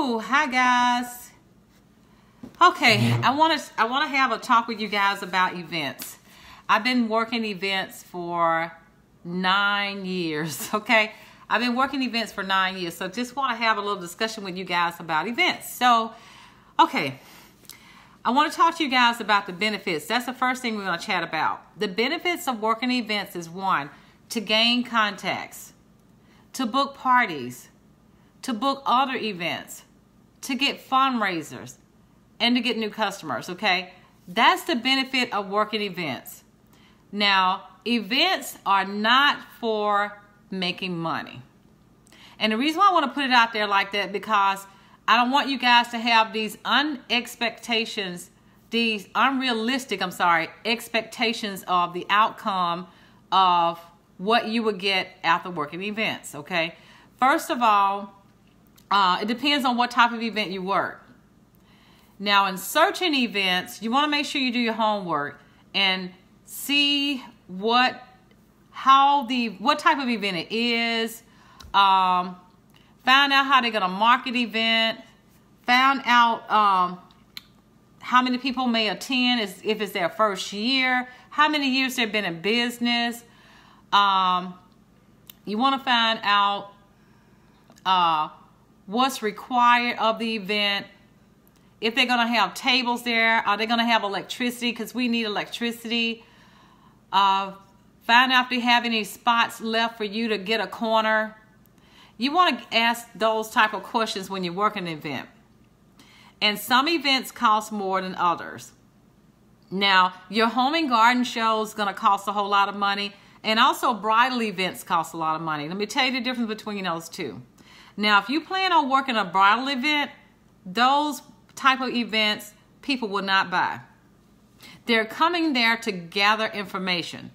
Woo! Hi guys. Okay, I want to have a talk with you guys about events. I've been working events for 9 years. Okay, I've been working events for 9 years, so just want to have a little discussion with you guys about events. So, okay, I want to talk to you guys about the benefits. That's the first thing we're going to chat about. The benefits of working events is one, to gain contacts, to book parties, to book other events, to get fundraisers, and to get new customers, okay? That's the benefit of working events. Now, events are not for making money. And the reason why I want to put it out there like that, because I don't want you guys to have these unrealistic expectations of the outcome of what you would get after working events, okay? First of all, it depends on what type of event you work. Now, in searching events, you want to make sure you do your homework and see what type of event it is. Find out how they're going to market the event. Find out how many people may attend, if it's their first year, how many years they've been in business. You want to find out what's required of the event. If they're going to have tables there, are they going to have electricity? Because we need electricity. Find out if they have any spots left for you to get a corner. You want to ask those type of questions when you're working an event. And some events cost more than others. Now, your home and garden show is going to cost a whole lot of money. And also bridal events cost a lot of money. Let me tell you the difference between those two. Now, if you plan on working a bridal event, those type of events people will not buy. They're coming there to gather information.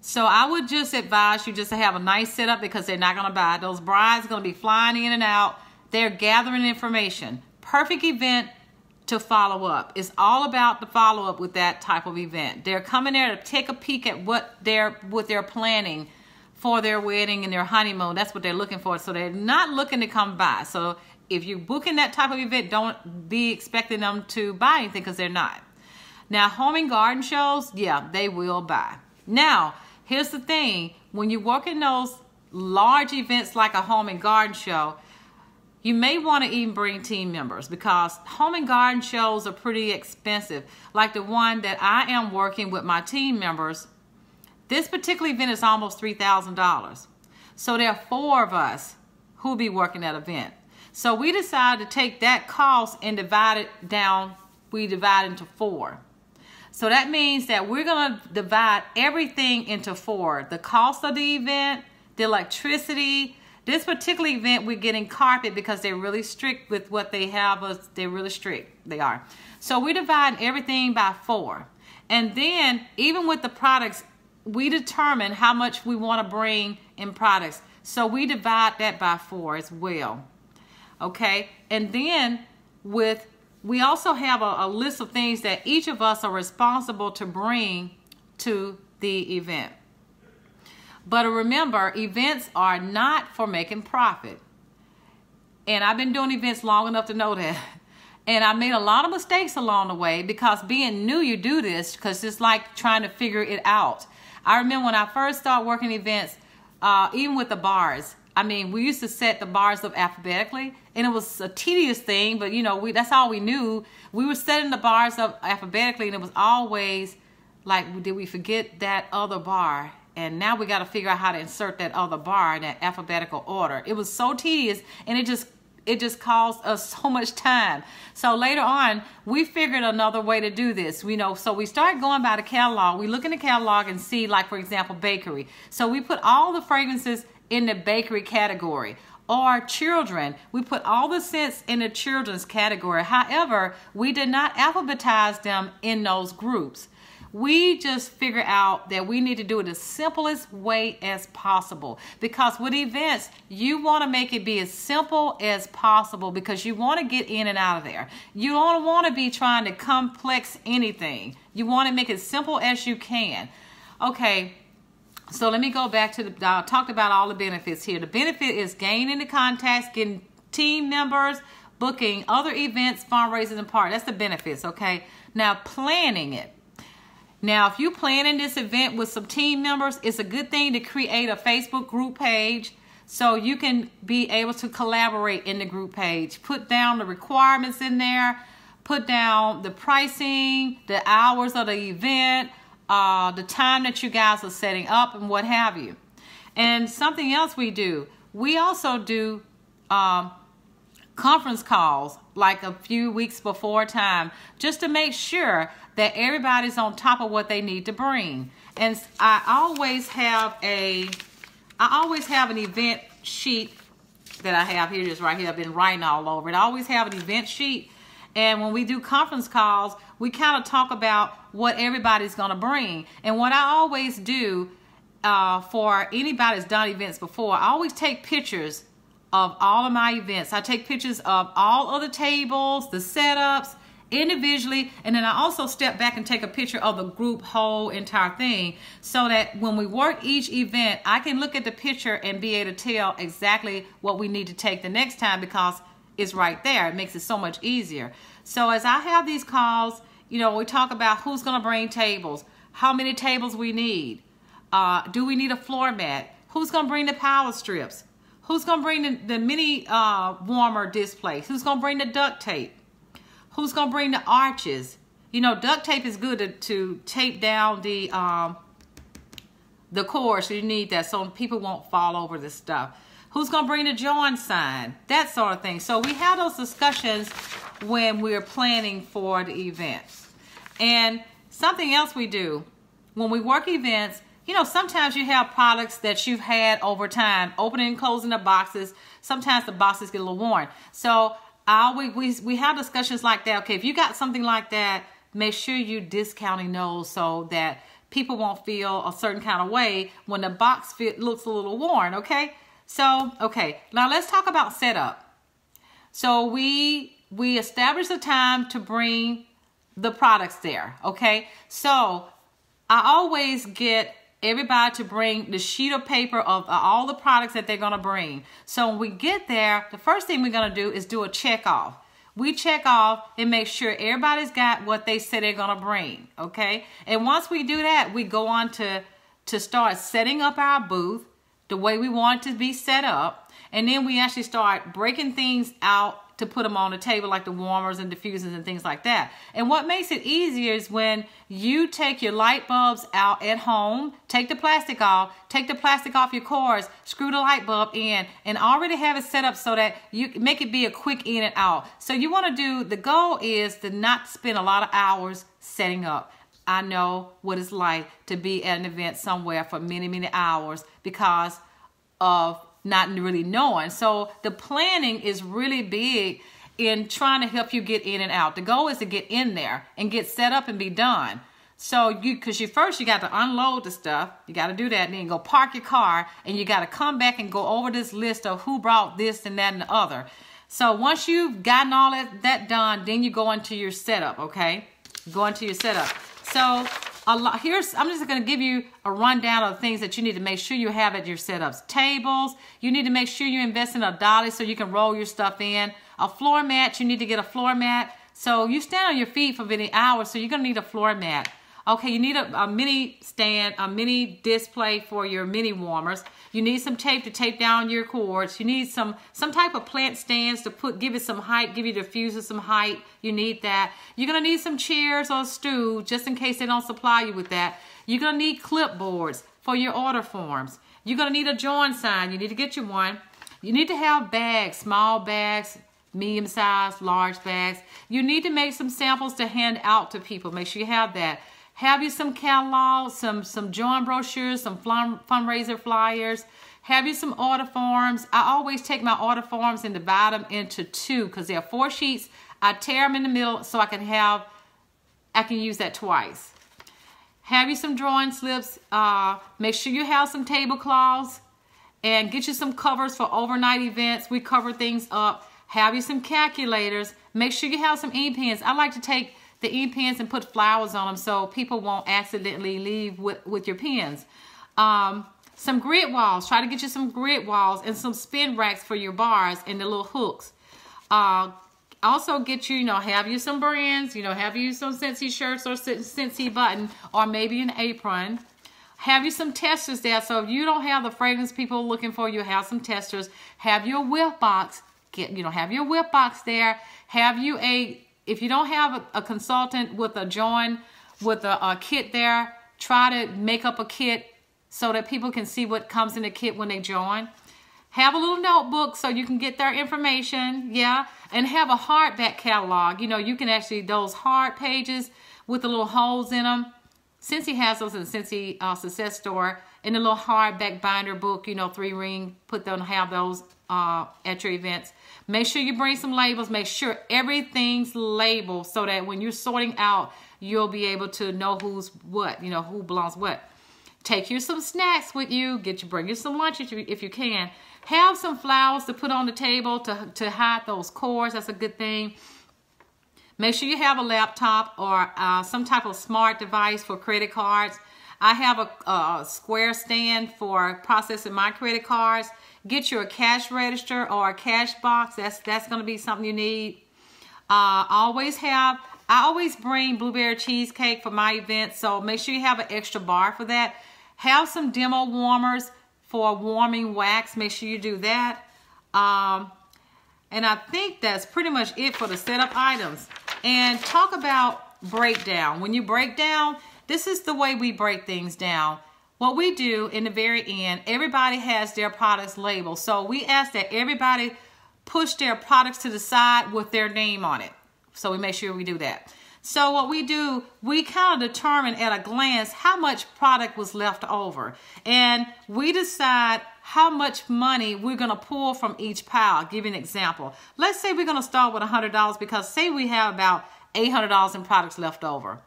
So I would just advise you just to have a nice setup, because they're not going to buy. Those brides are going to be flying in and out. They're gathering information. Perfect event to follow up. It's all about the follow up with that type of event. They're coming there to take a peek at what they're planning for their wedding and their honeymoon. That's what they're looking for. So they're not looking to come by. So if you're booking that type of event, don't be expecting them to buy anything, because they're not. Now, home and garden shows, yeah, they will buy. Now, here's the thing. When you work in those large events like a home and garden show, you may want to even bring team members, because home and garden shows are pretty expensive. Like the one that I am working with my team members, this particular event is almost $3,000. So there are 4 of us who will be working that event. So we decided to take that cost and divide it down. We divide into 4. So that means that we're going to divide everything into 4. The cost of the event, the electricity. This particular event, we're getting carpet because they're really strict with what they have. They're really strict. They are. So we divide everything by 4. And then even with the products, we determine how much we want to bring in products. So we divide that by 4 as well. Okay. And then we also have a list of things that each of us are responsible to bring to the event. But remember, events are not for making profit. And I've been doing events long enough to know that. And I made a lot of mistakes along the way, because being new, you do this because it's like trying to figure it out. I remember when I first started working events, even with the bars, I mean, we used to set the bars up alphabetically, and it was a tedious thing, but you know, that's all we knew. We were setting the bars up alphabetically, and it was always like, did we forget that other bar? And now we got to figure out how to insert that other bar in that alphabetical order. It was so tedious, and it just caused us so much time. So later on, we figured another way to do this. So we started going by the catalog. We look in the catalog and see, like, for example, bakery. So we put all the fragrances in the bakery category. Or children, we put all the scents in the children's category. However, we did not alphabetize them in those groups. We just figure out that we need to do it the simplest way as possible. Because with events, you want to make it be as simple as possible, because you want to get in and out of there. You don't want to be trying to complex anything. You want to make it simple as you can. Okay, so let me go back to I talked about all the benefits here. The benefit is gaining the contacts, getting team members, booking other events, fundraisers, and parties. That's the benefits, okay? Now, planning it. Now, if you're planning this event with some team members, it's a good thing to create a Facebook group page so you can be able to collaborate in the group page. Put down the requirements in there. Put down the pricing, the hours of the event, the time that you guys are setting up, and what have you. And something else we do, we also do conference calls like a few weeks before time, just to make sure that everybody's on top of what they need to bring. And I always have an event sheet that I have here, just right here. I've been writing all over it. I always have an event sheet. And when we do conference calls, we kind of talk about what everybody's going to bring. And what I always do for anybody that's done events before, I always take pictures of all of my events. I take pictures of all of the tables, the setups, individually, and then I also step back and take a picture of the group whole entire thing, so that when we work each event, I can look at the picture and be able to tell exactly what we need to take the next time, because it's right there. It makes it so much easier. So as I have these calls, you know, we talk about who's going to bring tables, how many tables we need, do we need a floor mat, who's going to bring the power strips, who's going to bring the mini warmer displays, who's going to bring the duct tape, who's going to bring the arches. You know, duct tape is good to tape down the cord, so you need that so people won't fall over this stuff. Who's going to bring the join sign, that sort of thing. So we have those discussions when we're planning for the events. And something else we do when we work events, you know, sometimes you have products that you've had over time, opening and closing the boxes. Sometimes the boxes get a little worn. So we have discussions like that. Okay, if you got something like that, make sure you're discounting those so that people won't feel a certain kind of way when the box looks a little worn, okay? So, okay, now let's talk about setup. So we establish a time to bring the products there, okay? So I always get everybody to bring the sheet of paper of all the products that they're going to bring. So when we get there, the first thing we're going to do is do a check off. We check off and make sure everybody's got what they said they're going to bring, okay? And once we do that, we go on to start setting up our booth the way we want it to be set up. And then we actually start breaking things out to put them on the table, like the warmers and diffusers and things like that. And what makes it easier is when you take your light bulbs out at home, take the plastic off your cords, screw the light bulb in, and already have it set up so that you make it be a quick in and out. So you want to do, the goal is to not spend a lot of hours setting up. I know what it's like to be at an event somewhere for many, many hours because of not really knowing. So the planning is really big in trying to help you get in and out. The goal is to get in there and get set up and be done. So because first you got to unload the stuff. You got to do that, and then go park your car, and you got to come back and go over this list of who brought this and that and the other. So once you've gotten all that done, then you go into your setup, okay? Go into your setup. So I'm just going to give you a rundown of things that you need to make sure you have at your setups. Tables, you need to make sure you invest in a dolly so you can roll your stuff in. A floor mat, you need to get a floor mat. So you stand on your feet for many hours, so you're going to need a floor mat. Okay, you need a mini stand, a mini display for your mini warmers. You need some tape to tape down your cords. You need some type of plant stands to give it some height, give your diffuser some height. You need that. You're going to need some chairs or a stool just in case they don't supply you with that. You're going to need clipboards for your order forms. You're going to need a join sign. You need to get you one. You need to have bags, small bags, medium size, large bags. You need to make some samples to hand out to people. Make sure you have that. Have you some catalogs, some join brochures, some fundraiser flyers. Have you some order forms. I always take my order forms and divide them into two because there are 4 sheets. I tear them in the middle so I can use that twice. Have you some drawing slips. Make sure you have some tablecloths, and get you some covers for overnight events. We cover things up. Have you some calculators. Make sure you have some ink pens. I like to take the ink pens and put flowers on them so people won't accidentally leave with your pens. Some grid walls. Try to get you some grid walls and some spin racks for your bars and the little hooks. Also get you, have you some brands, have you some Scentsy shirts or Scentsy button or maybe an apron. Have you some testers there. So if you don't have the fragrance people are looking for, you have some testers. Have your whiff box. Have your whiff box there. Have you if you don't have a consultant with a kit there, try to make up a kit so that people can see what comes in the kit when they join. Have a little notebook so you can get their information, yeah. And have a hardback catalog. You can actually, those hard pages with the little holes in them. Scentsy has those in the Scentsy Success Store. In the little hardback binder book, 3-ring, have those at your events. Make sure you bring some labels. Make sure everything's labeled so that when you're sorting out, you'll be able to know who's what, who belongs what. Take you some snacks with you. Bring you some lunch if you can. Have some flowers to put on the table to hide those cords. That's a good thing. Make sure you have a laptop or some type of smart device for credit cards. I have a square stand for processing my credit cards. Get you a cash register or a cash box. That's going to be something you need. I always bring blueberry cheesecake for my event, so make sure you have an extra bar for that. Have some demo warmers for warming wax. Make sure you do that. And I think that's pretty much it for the setup items. And talk about breakdown. When you break down, this is the way we break things down. What we do in the very end, everybody has their products labeled. So we ask that everybody push their products to the side with their name on it. So we make sure we do that. So what we do, we kind of determine at a glance how much product was left over. And we decide how much money we're going to pull from each pile. I'll give you an example. Let's say we're going to start with $100 because say we have about $800 in products left over.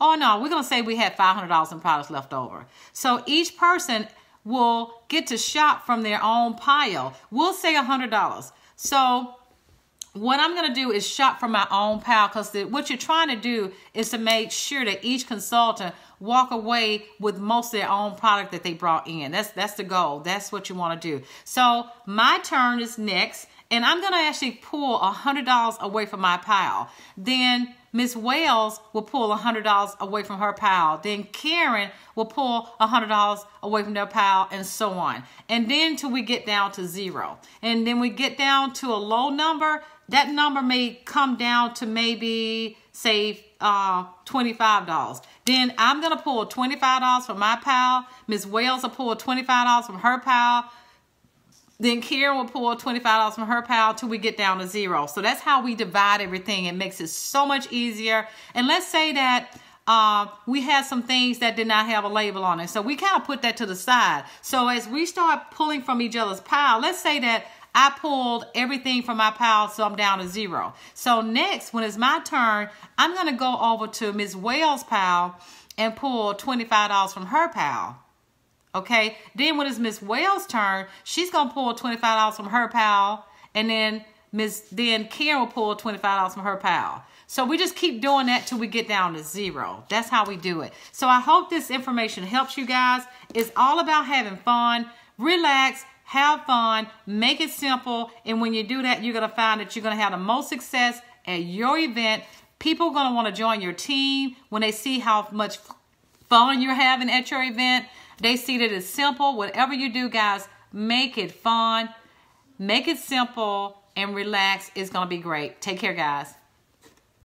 Oh no, we're going to say we had $500 in products left over. So each person will get to shop from their own pile. We'll say $100. So what I'm going to do is shop from my own pile, because what you're trying to do is to make sure that each consultant walk away with most of their own product that they brought in. That's the goal. That's what you want to do. So my turn is next, and I'm going to actually pull $100 away from my pile. Then Miss Wales will pull $100 away from her pile. Then Karen will pull $100 away from their pile, and so on. And then till we get down to zero. And then we get down to a low number. That number may come down to maybe, say, $25. Then I'm going to pull $25 from my pile. Miss Wales will pull $25 from her pile. Then Karen will pull $25 from her pile till we get down to zero. So that's how we divide everything. It makes it so much easier. And let's say that we had some things that did not have a label on it. So we kind of put that to the side. So as we start pulling from each other's pile, let's say that I pulled everything from my pile, so I'm down to zero. So next, when it's my turn, I'm going to go over to Miss Wales' pile and pull $25 from her pile. Okay, then when it's Miss Wales' turn, she's going to pull $25 from her pile, and then Karen will pull $25 from her pile. So we just keep doing that till we get down to zero. That's how we do it. So I hope this information helps you guys. It's all about having fun, relax, have fun, make it simple, and when you do that, you're going to find that you're going to have the most success at your event. People are going to want to join your team when they see how much fun you're having at your event. They see that it's simple. Whatever you do, guys, make it fun, make it simple, and relax. It's going to be great. Take care, guys.